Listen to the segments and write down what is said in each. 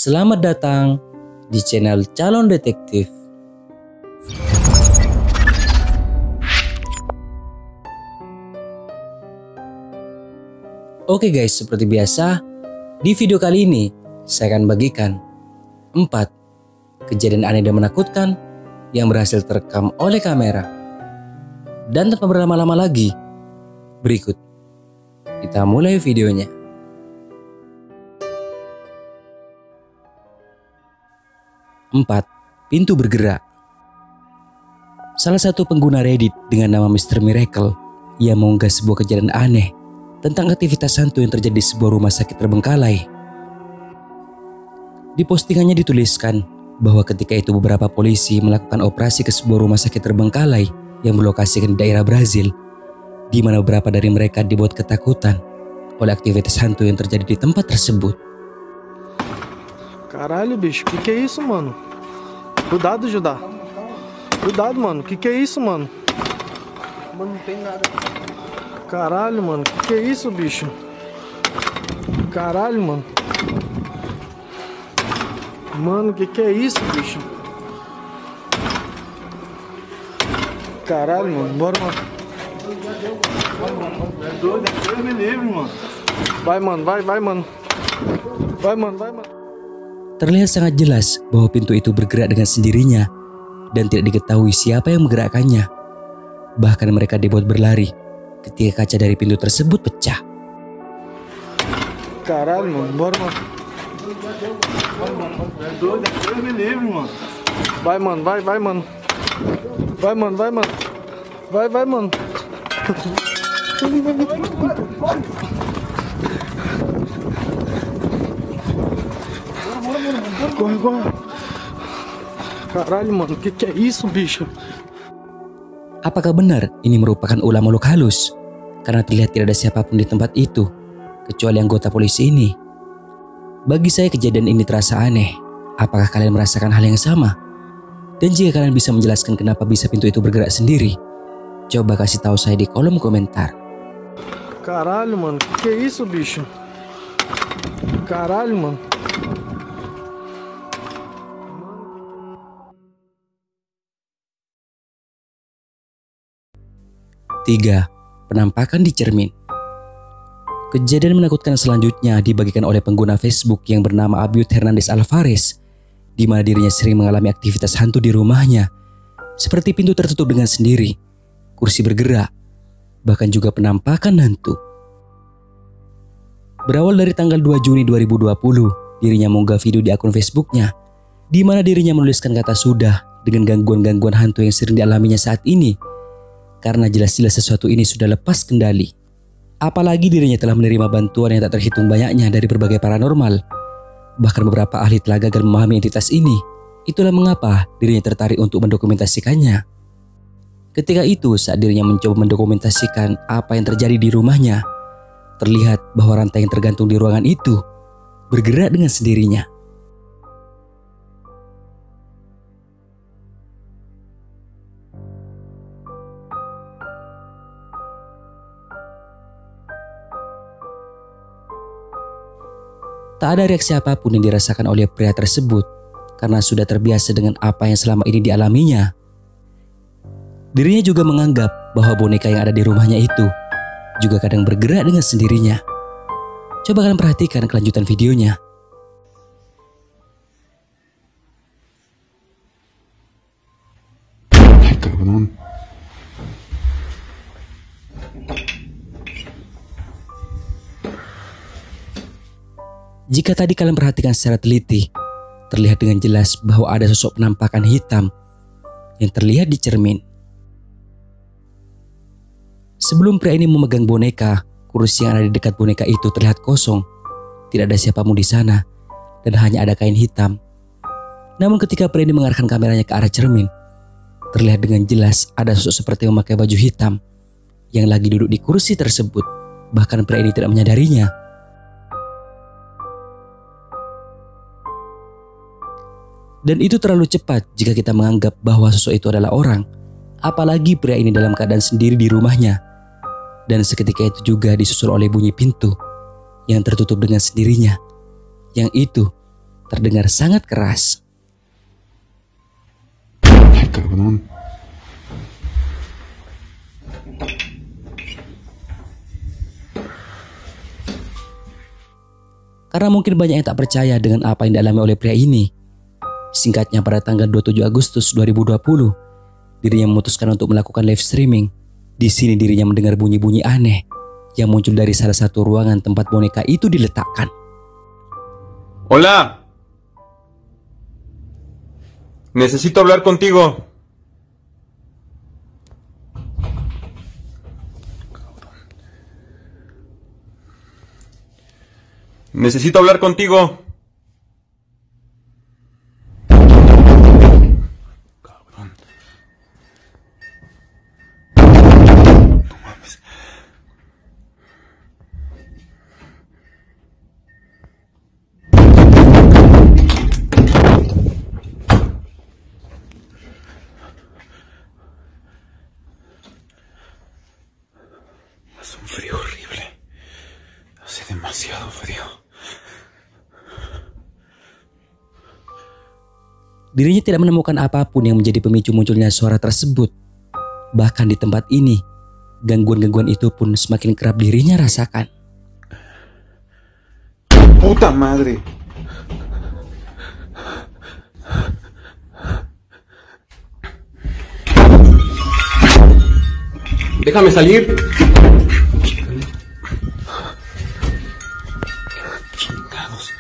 Selamat datang di channel Calon Detektif. Oke guys, seperti biasa, di video kali ini saya akan bagikan 4 kejadian aneh dan menakutkan yang berhasil terekam oleh kamera. Dan tanpa berlama-lama lagi, berikut kita mulai videonya. 4. Pintu bergerak. Salah satu pengguna Reddit dengan nama Mr. Miracle yang mengunggah sebuah kejadian aneh tentang aktivitas hantu yang terjadi di sebuah rumah sakit terbengkalai. Di postingannya dituliskan bahwa ketika itu beberapa polisi melakukan operasi ke sebuah rumah sakit terbengkalai yang berlokasikan di daerah Brazil, di mana beberapa dari mereka dibuat ketakutan oleh aktivitas hantu yang terjadi di tempat tersebut. Caralho, bicho, que é isso, mano? Cuidado, Judá. Cuidado, mano, que é isso, mano? Mano, não tem nada. Caralho, mano, que é isso, bicho? Caralho, mano. Mano, que é isso, bicho? Caralho, mano, bora, mano. É doido, Deus me livre, mano. Vai, mano, vai, mano. Vai, mano, vai, mano. Terlihat sangat jelas bahwa pintu itu bergerak dengan sendirinya dan tidak diketahui siapa yang menggerakkannya. Bahkan mereka dibuat berlari ketika kaca dari pintu tersebut pecah. Caralho, mano, bora, mano. É doido, Deus me livre, mano. Vai, mano, vai, mano. Vai, mano, vai, mano. Vai, mano. Corre. Caralho, mano, que é isso, bicho? Apakah benar ini merupakan ulah makhluk halus? Karena terlihat tidak ada siapapun di tempat itu, kecuali anggota polisi ini. Bagi saya kejadian ini terasa aneh. Apakah kalian merasakan hal yang sama? Dan jika kalian bisa menjelaskan kenapa bisa pintu itu bergerak sendiri, coba kasih tahu saya di kolom komentar. Caralho, mano, que é isso, bicho? Caralho, mano. 3. Penampakan di cermin. Kejadian menakutkan selanjutnya dibagikan oleh pengguna Facebook yang bernama Abiud Hernandez Alvarez, di mana dirinya sering mengalami aktivitas hantu di rumahnya, seperti pintu tertutup dengan sendiri, kursi bergerak, bahkan juga penampakan hantu. Berawal dari tanggal 2 Juni 2020, dirinya mengunggah video di akun Facebooknya, di mana dirinya menuliskan kata sudah dengan gangguan-gangguan hantu yang sering dialaminya saat ini, karena jelas-jelas sesuatu ini sudah lepas kendali. Apalagi dirinya telah menerima bantuan yang tak terhitung banyaknya dari berbagai paranormal. Bahkan beberapa ahli telah gagal memahami entitas ini. Itulah mengapa dirinya tertarik untuk mendokumentasikannya. Ketika itu, saat dirinya mencoba mendokumentasikan apa yang terjadi di rumahnya, terlihat bahwa rantai yang tergantung di ruangan itu bergerak dengan sendirinya. Tak ada reaksi apapun yang dirasakan oleh pria tersebut karena sudah terbiasa dengan apa yang selama ini dialaminya. Dirinya juga menganggap bahwa boneka yang ada di rumahnya itu juga kadang bergerak dengan sendirinya. Coba kalian perhatikan kelanjutan videonya. Jika tadi kalian perhatikan secara teliti, terlihat dengan jelas bahwa ada sosok penampakan hitam yang terlihat di cermin. Sebelum pria ini memegang boneka, kursi yang ada di dekat boneka itu terlihat kosong. Tidak ada siapapun di sana dan hanya ada kain hitam. Namun ketika pria ini mengarahkan kameranya ke arah cermin, terlihat dengan jelas ada sosok seperti memakai baju hitam yang lagi duduk di kursi tersebut. Bahkan pria ini tidak menyadarinya. Dan itu terlalu cepat jika kita menganggap bahwa sosok itu adalah orang. Apalagi pria ini dalam keadaan sendiri di rumahnya. Dan seketika itu juga disusul oleh bunyi pintu yang tertutup dengan sendirinya. Yang itu terdengar sangat keras. Ay, cabrón. Karena mungkin banyak yang tak percaya dengan apa yang dialami oleh pria ini. Singkatnya, pada tanggal 27 Agustus 2020, dirinya memutuskan untuk melakukan live streaming. Di sini dirinya mendengar bunyi-bunyi aneh yang muncul dari salah satu ruangan tempat boneka itu diletakkan. Hola. Necesito hablar contigo. Necesito hablar contigo. Cabrón. No mames. Hace un frío horrible. Hace demasiado frío. Dirinya tidak menemukan apapun yang menjadi pemicu munculnya suara tersebut. Bahkan di tempat ini, gangguan-gangguan itu pun semakin kerap dirinya rasakan. Puta madre. Déjame salir. Chingados.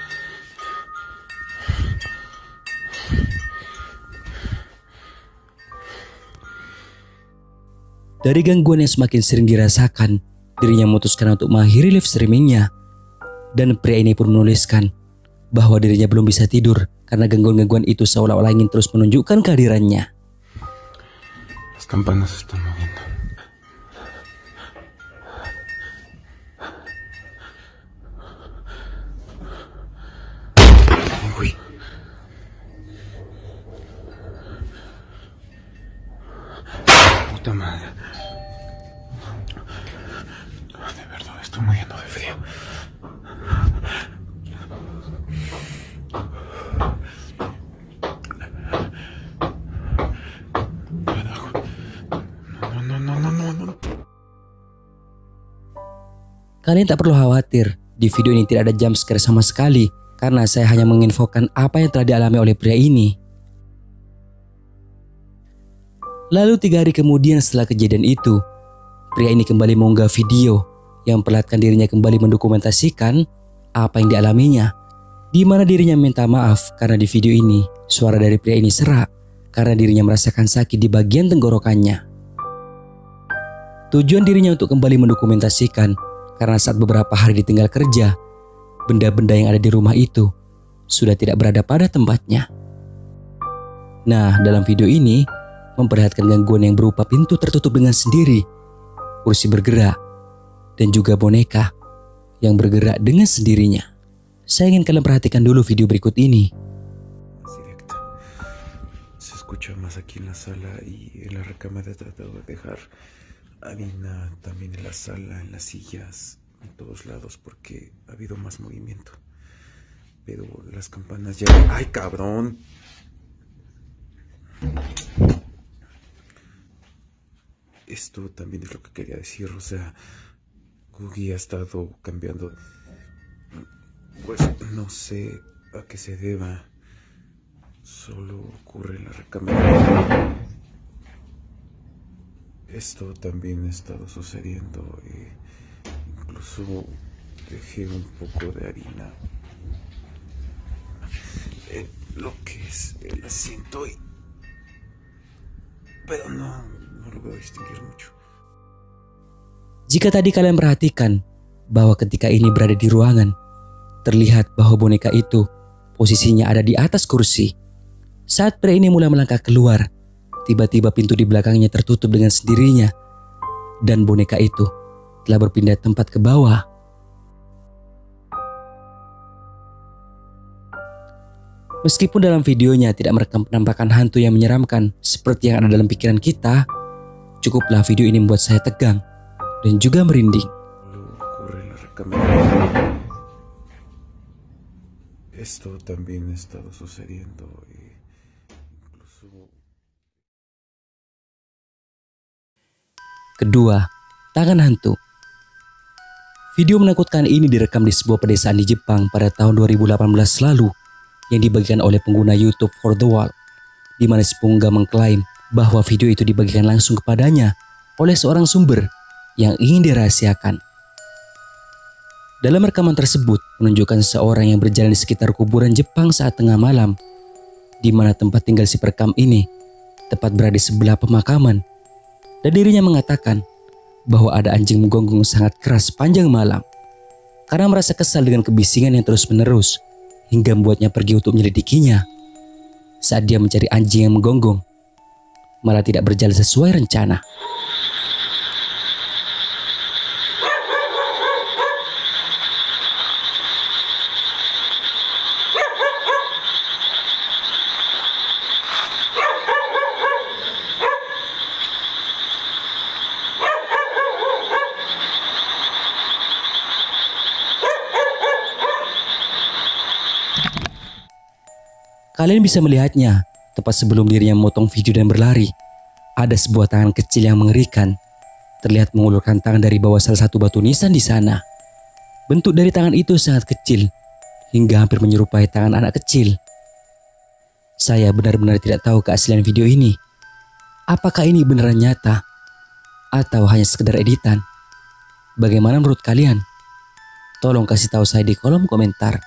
Dari gangguan yang semakin sering dirasakan, dirinya memutuskan untuk mengakhiri live streamingnya. Dan pria ini pun menuliskan bahwa dirinya belum bisa tidur karena gangguan-gangguan itu seolah-olah ingin terus menunjukkan kehadirannya. Las campanas se están moviendo. Uy. Puta madre. De verdad, estoy muriendo de frío. Carajo. No. Kalian tak perlu khawatir, di video ini tidak ada jumpscare sama sekali karena saya hanya menginfokan apa yang telah dialami oleh pria ini. Lalu 3 hari kemudian setelah kejadian itu, pria ini kembali mengunggah video yang memperlihatkan dirinya kembali mendokumentasikan apa yang dialaminya, di mana dirinya minta maaf karena di video ini suara dari pria ini serak karena dirinya merasakan sakit di bagian tenggorokannya. Tujuan dirinya untuk kembali mendokumentasikan karena saat beberapa hari ditinggal kerja, benda-benda yang ada di rumah itu sudah tidak berada pada tempatnya. Nah, dalam video ini memperlihatkan gangguan yang berupa pintu tertutup dengan sendiri, kursi bergerak, dan juga boneka yang bergerak dengan sendirinya. Saya ingin kalian perhatikan dulu video berikut ini. Directo. Se escucha más aquí en la sala y en la recámara he tratado de dejar harina también en la sala, en las sillas, en todos lados porque ha habido más movimiento. Pero las campanas ya... ¡Ay, cabrón! Esto también es lo que quería decir, o sea, Googie ha estado cambiando, pues no sé a qué se deba, solo ocurre en la recámara. Esto también ha estado sucediendo, incluso dejé un poco de harina en lo que es el asiento, pero no lo veo distinguir mucho. Jika tadi kalian perhatikan bahwa ketika ini berada di ruangan, terlihat bahwa boneka itu posisinya ada di atas kursi. Saat pria ini mulai melangkah keluar, tiba-tiba pintu di belakangnya tertutup dengan sendirinya dan boneka itu telah berpindah tempat ke bawah. Meskipun dalam videonya tidak merekam penampakan hantu yang menyeramkan seperti yang ada dalam pikiran kita, cukuplah video ini membuat saya tegang dan juga merinding. esto también ha estado sucediendo y incluso... Kedua, tangan hantu. Video menakutkan ini direkam di sebuah pedesaan di Jepang pada tahun 2018 lalu yang dibagikan oleh pengguna YouTube For The Wall, di mana si pengunggah mengklaim bahwa video itu dibagikan langsung kepadanya oleh seorang sumber yang ingin dirahasiakan. Dalam rekaman tersebut menunjukkan seseorang yang berjalan di sekitar kuburan Jepang saat tengah malam, di mana tempat tinggal si perekam ini tepat berada di sebelah pemakaman, dan dirinya mengatakan bahwa ada anjing menggonggong sangat keras sepanjang malam karena merasa kesal dengan kebisingan yang terus-menerus hingga membuatnya pergi untuk menyelidikinya. Saat dia mencari anjing yang menggonggong, malah tidak berjalan sesuai rencana. Kalian bisa melihatnya tepat sebelum dirinya memotong video dan berlari. Ada sebuah tangan kecil yang mengerikan, terlihat mengulurkan tangan dari bawah salah satu batu nisan di sana. Bentuk dari tangan itu sangat kecil, hingga hampir menyerupai tangan anak kecil. Saya benar-benar tidak tahu keaslian video ini. Apakah ini beneran nyata? Atau hanya sekedar editan? Bagaimana menurut kalian? Tolong kasih tahu saya di kolom komentar.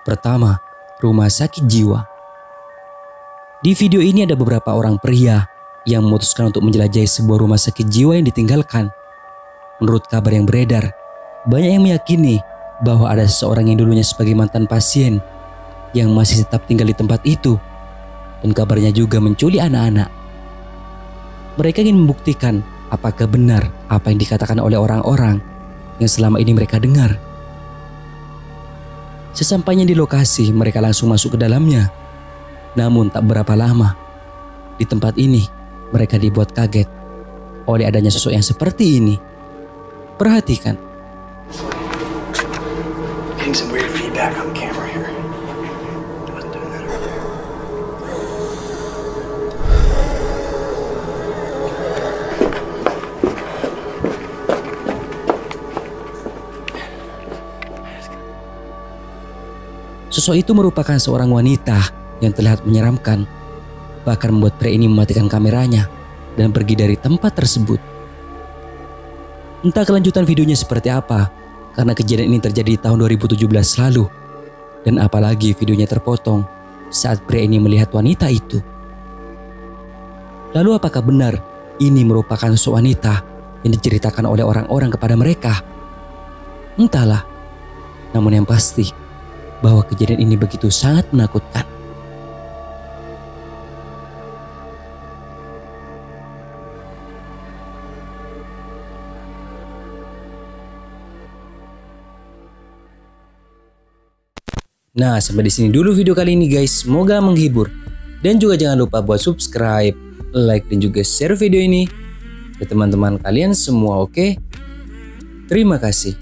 Pertama, rumah sakit jiwa. Di video ini ada beberapa orang pria yang memutuskan untuk menjelajahi sebuah rumah sakit jiwa yang ditinggalkan. Menurut kabar yang beredar, banyak yang meyakini bahwa ada seseorang yang dulunya sebagai mantan pasien yang masih tetap tinggal di tempat itu, dan kabarnya juga menculik anak-anak. Mereka ingin membuktikan apakah benar apa yang dikatakan oleh orang-orang yang selama ini mereka dengar. Sesampainya di lokasi, mereka langsung masuk ke dalamnya. Namun tak berapa lama, di tempat ini mereka dibuat kaget oleh adanya sosok yang seperti ini. Perhatikan. Getting some weird feedback on the camera here. Wasn't doing that earlier. Sosok itu merupakan seorang wanita yang terlihat menyeramkan, bahkan membuat pria ini mematikan kameranya dan pergi dari tempat tersebut. Entah kelanjutan videonya seperti apa, karena kejadian ini terjadi di tahun 2017 lalu, dan apalagi videonya terpotong saat pria ini melihat wanita itu. Lalu apakah benar ini merupakan sosok wanita yang diceritakan oleh orang-orang kepada mereka? Entahlah, namun yang pasti bahwa kejadian ini begitu sangat menakutkan. Nah, sampai di sini dulu video kali ini guys. Semoga menghibur. Dan juga jangan lupa buat subscribe, like, dan juga share video ini ke teman-teman kalian semua, oke? Terima kasih.